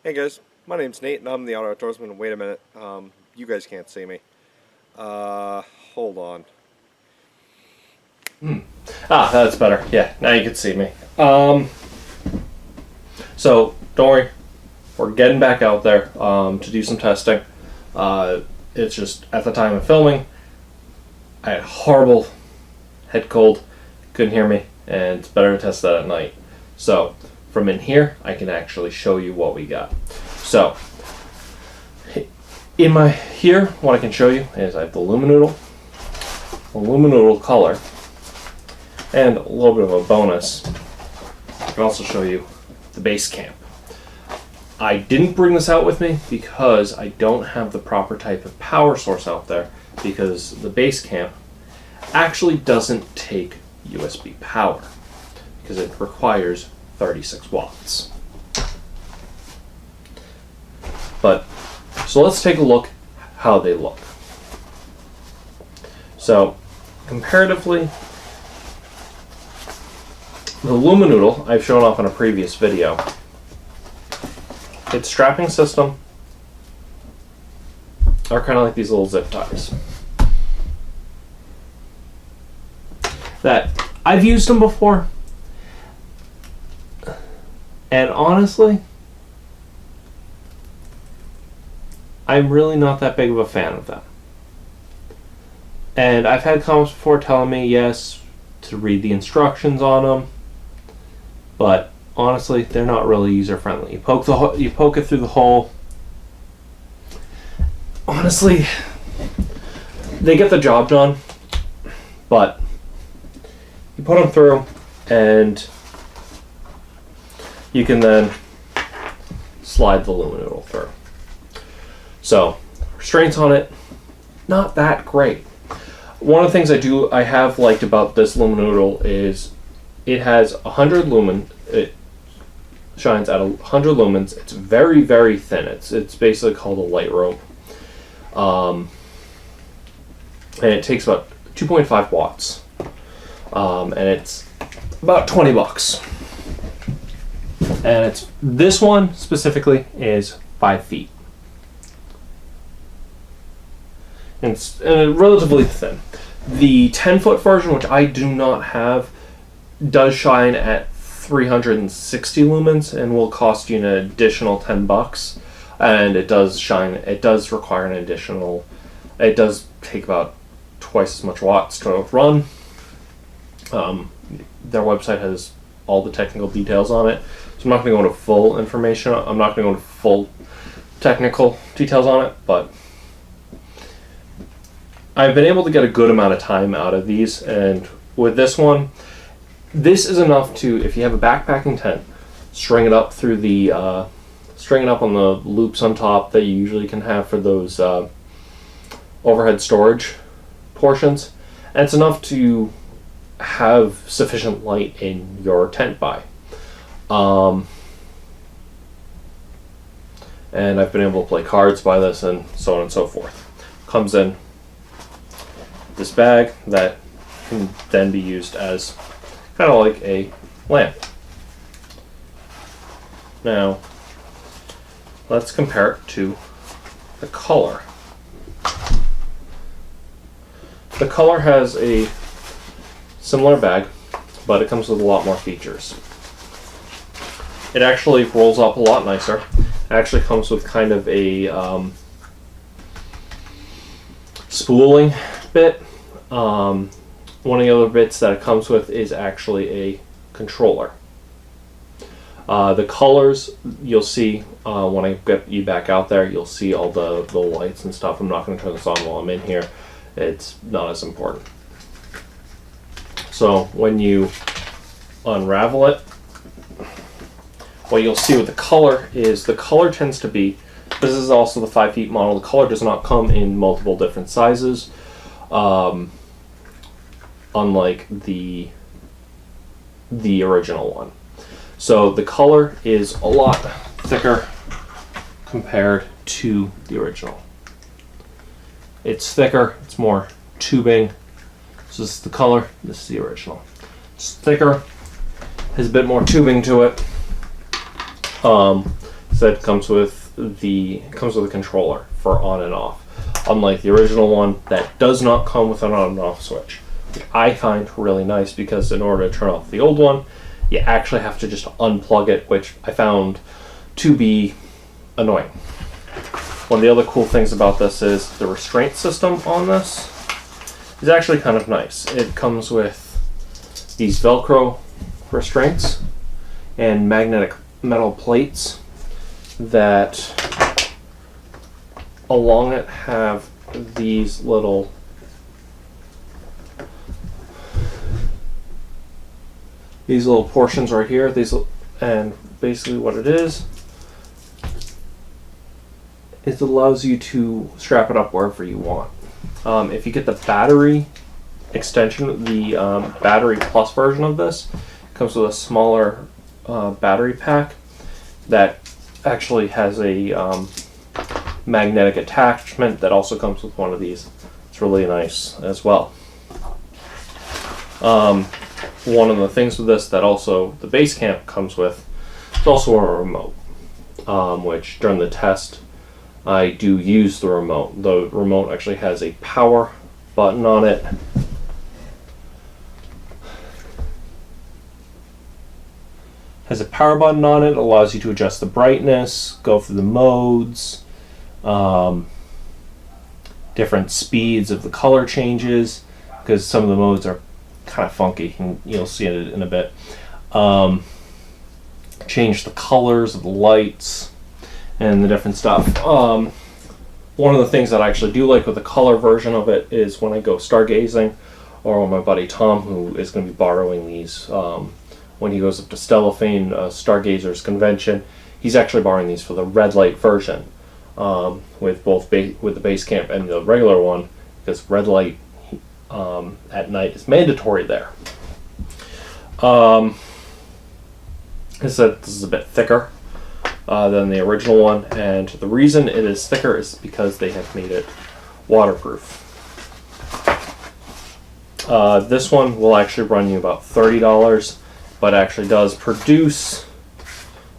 Hey guys, my name's Nate and I'm the Outdoorsman. Wait a minute, you guys can't see me. Hold on. That's better. Yeah, now you can see me. So, don't worry. We're getting back out there to do some testing. It's just, at the time of filming, I had a horrible head cold, couldn't hear me, and it's better to test that at night. So, from in here, I can actually show you what we got. So, here, what I can show you is I have the Luminoodle color, and a little bit of a bonus. I can also show you the Basecamp. I didn't bring this out with me because I don't have the proper type of power source out there, because the Basecamp actually doesn't take USB power because it requires 36 watts. So let's take a look how they look. So comparatively, the Luminoodle I've shown off in a previous video. Its strapping system are kind of like these little zip ties. That I've used them before, and honestly, I'm really not that big of a fan of them. And I've had comments before telling me, yes, to read the instructions on them, but honestly, they're not really user-friendly. You poke it through the hole. Honestly, they get the job done, but you put them through, and you can then slide the Luminoodle through. So, restraints on it, not that great. One of the things I have liked about this Luminoodle is it has 100 lumen. It shines at 100 lumens. It's very, very thin. It's basically called a light rope. And it takes about 2.5 watts. And it's about 20 bucks. And this one specifically is 5 feet. And it's relatively thin. The 10-foot version, which I do not have, does shine at 360 lumens and will cost you an additional 10 bucks. And it does require an additional, it does take about twice as much watts to run. Their website has all the technical details on it. So I'm not going to go into full information. I'm not going to go into full technical details on it, but I've been able to get a good amount of time out of these, and with this one, this is enough to, if you have a backpacking tent, string it up through the, string it up on the loops on top that you usually can have for those overhead storage portions, and it's enough to have sufficient light in your tent by. And I've been able to play cards by this, and so on and so forth. Comes in this bag that can then be used as kind of like a lamp. Now, let's compare it to the color. The color has a similar bag, but it comes with a lot more features. It actually rolls up a lot nicer. It actually comes with kind of a spooling bit. One of the other bits that it comes with is actually a controller. The colors, you'll see when I get you back out there, you'll see all the lights and stuff. I'm not going to turn this on while I'm in here. It's not as important. So when you unravel it, what you'll see with the color is the color tends to be, this is also the 5 feet model, the color does not come in multiple different sizes. Unlike the original one. So the color is a lot thicker compared to the original. It's thicker, it's more tubing. So this is the color, this is the original. It's thicker, has a bit more tubing to it. This Instead, comes with a controller for on and off. Unlike the original one, that does not come with an on and off switch, which I find really nice because in order to turn off the old one, you actually have to just unplug it, which I found to be annoying. One of the other cool things about this is the restraint system on this is actually kind of nice. It comes with these Velcro restraints and magnetic metal plates that along it have these little portions right here. And basically what it is it allows you to strap it up wherever you want. If you get the battery extension, the battery plus version of this, it comes with a smaller battery pack that actually has a magnetic attachment that also comes with one of these. It's really nice as well. One of the things with this that also the Basecamp comes with is also a remote, which during the test I do use the remote. The remote actually has a power button on it. Has a power button on it, allows you to adjust the brightness, go through the modes, different speeds of the color changes, because some of the modes are kind of funky, and you'll see it in a bit. Change the colors of the lights and the different stuff. One of the things that I actually do like with the color version of it is when I go stargazing, or my buddy Tom, who is going to be borrowing these when he goes up to Stellafane Stargazers Convention, he's actually borrowing these for the red light version with both with the Basecamp and the regular one, because red light at night is mandatory there. I said this is a bit thicker than the original one, and the reason it is thicker is because they have made it waterproof. This one will actually run you about $30, but actually does produce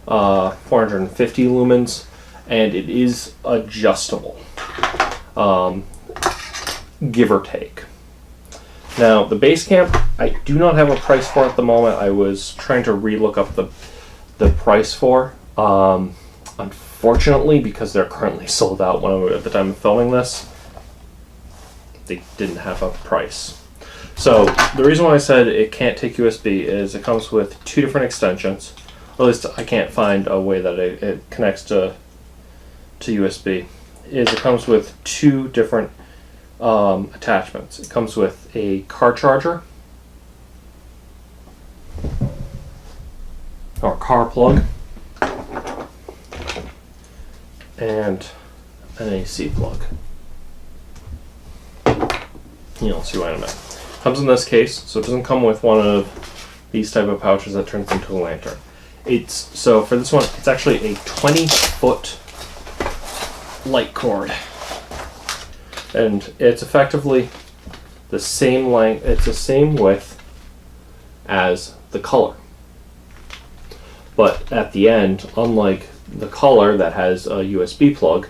450 lumens, and it is adjustable, give or take. Now, the Basecamp, I do not have a price for at the moment. I was trying to re-look up the price for. Unfortunately, because they're currently sold out at the time of filming this, they didn't have a price. So the reason why I said it can't take USB is it comes with two different extensions. Or at least I can't find a way that it connects to USB. It comes with two different attachments. It comes with a car charger or car plug and an AC plug. You'll see why in a minute. Comes in this case, so it doesn't come with one of these type of pouches that turns into a lantern. So for this one, it's actually a 20-foot light cord, and it's effectively the same length. It's the same width as the color, but at the end, unlike the color that has a USB plug,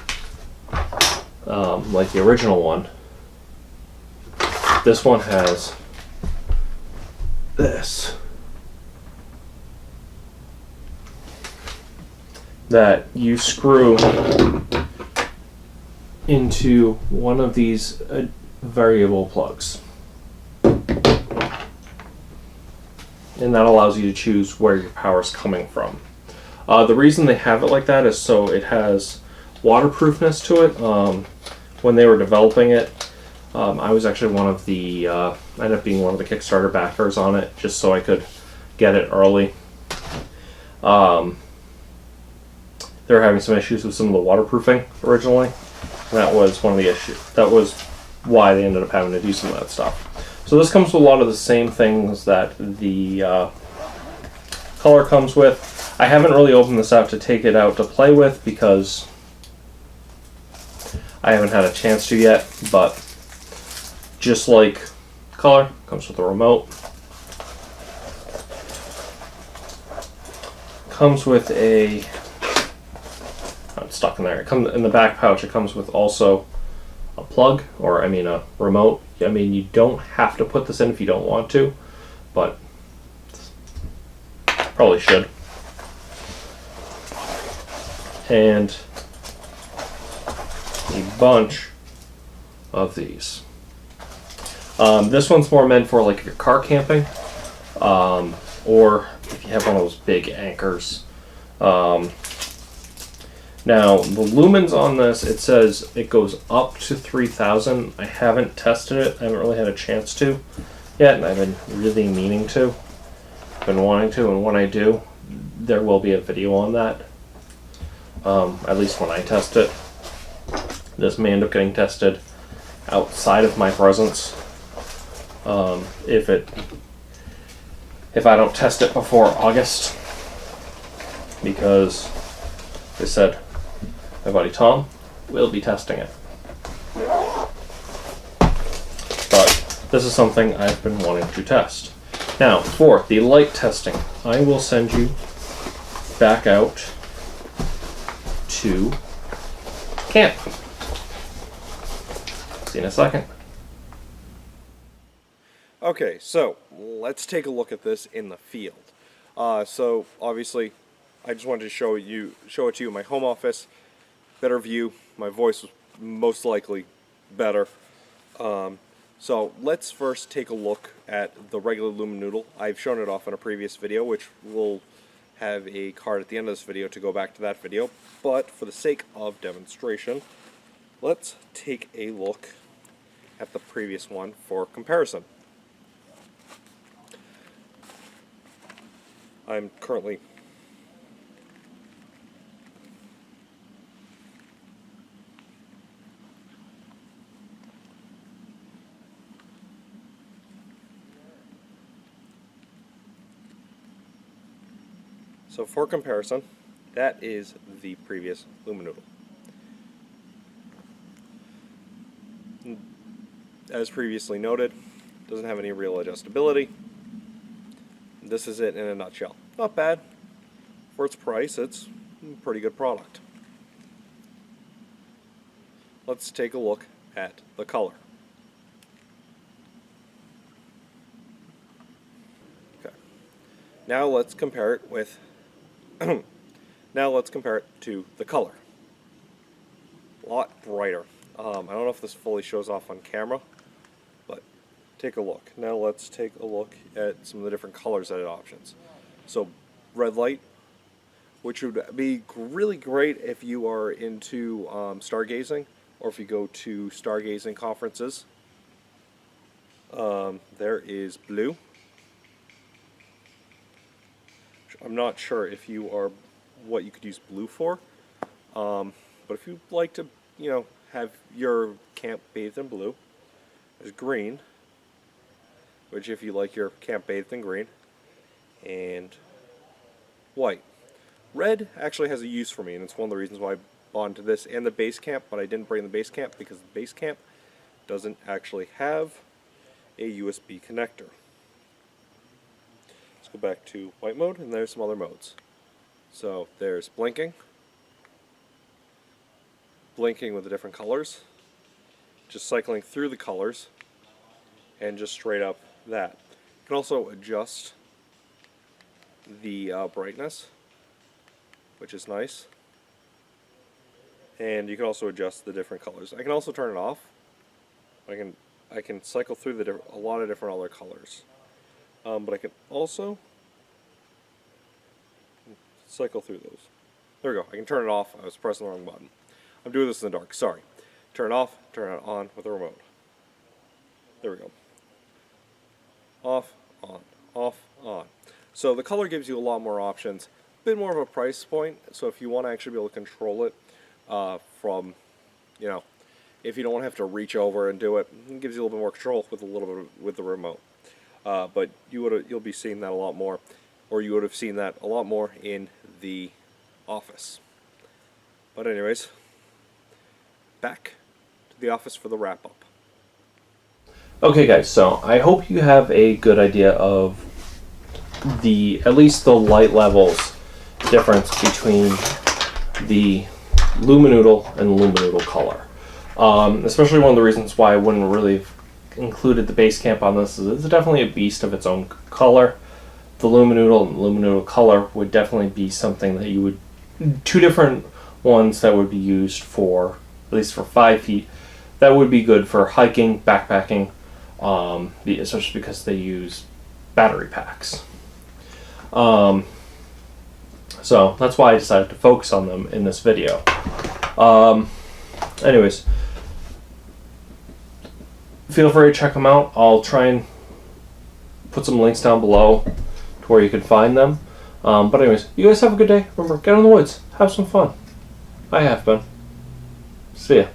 like the original one, this one has this that you screw into one of these variable plugs, and that allows you to choose where your power is coming from. The reason they have it like that is so it has waterproofness to it. When they were developing it, I was actually one of the, I ended up being one of the Kickstarter backers on it, just so I could get it early. They were having some issues with some of the waterproofing originally, and that was one of the issues. That was why they ended up having to do some of that stuff. So this comes with a lot of the same things that the color comes with. I haven't really opened this out to take it out to play with because I haven't had a chance to yet, but just like color, comes with a remote. Comes with a It's stuck in there. It comes in the back pouch. It comes with also a plug, or I mean a remote. I mean, you don't have to put this in if you don't want to, but probably should. And a bunch of these. This one's more meant for like if you're car camping, or if you have one of those big anchors. Now, the lumens on this, it says it goes up to 3,000. I haven't tested it. I haven't really had a chance to yet, and I've been really meaning to. Been wanting to, and when I do, there will be a video on that. At least when I test it. This may end up getting tested outside of my presence. If I don't test it before August, because they said my buddy Tom will be testing it. But this is something I've been wanting to test. Now, for the light testing, I will send you back out to camp. See you in a second. Okay, so let's take a look at this in the field. So obviously, I just wanted to show it to you in my home office. Better view. My voice was most likely better. So let's first take a look at the regular Luminoodle. I've shown it off in a previous video, which will have a card at the end of this video to go back to that video. But for the sake of demonstration, let's take a look at the previous one for comparison. I'm currently so for comparison, that is the previous Luminoodle. As previously noted, doesn't have any real adjustability. This is it in a nutshell. Not bad. For its price, it's a pretty good product. Let's take a look at the color. Okay. Now let's compare it with now let's compare it to the color. A lot brighter. I don't know if this fully shows off on camera, but take a look. Now let's take a look at some of the different colors that it options. So red light, which would be really great if you are into stargazing, or if you go to stargazing conferences. There is blue. I'm not sure if you are what you could use blue for, but if you'd like to, have your camp bathed in blue. There's green, which if you like your camp bathed in green, and white. Red actually has a use for me, and it's one of the reasons why I bought into this and the Basecamp, but I didn't bring the Basecamp because the Basecamp doesn't actually have a USB connector. Let's go back to white mode, and there's some other modes. So there's blinking with the different colors, just cycling through the colors, and just straight up that. You can also adjust the brightness, which is nice, and you can also adjust the different colors. I can also turn it off. I can cycle through a lot of different other colors, but I can also cycle through those. There we go. I can turn it off. I was pressing the wrong button. I'm doing this in the dark. Sorry. Turn it off. Turn it on with the remote. There we go. Off, on, off, on. So the color gives you a lot more options. A bit more of a price point. So if you want to actually be able to control it from, if you don't want to have to reach over and do it, it gives you a little bit more control with with the remote. But you'll be seeing that a lot more, or you would have seen that a lot more in the office. But anyways, back to the office for the wrap up. Okay guys, so I hope you have a good idea of at least the light levels difference between the Luminoodle and Luminoodle Color. Especially one of the reasons why I wouldn't really have included the Basecamp on this is it's definitely a beast of its own color. The Luminoodle and Luminoodle Color would definitely be something that you would, two different ones that would be used for, at least for 5 feet, that would be good for hiking, backpacking, especially because they use battery packs. So that's why I decided to focus on them in this video. Anyways, feel free to check them out. I'll try and put some links down below to where you can find them. But anyways, you guys have a good day. Remember, get in the woods, have some fun. I have been. See ya.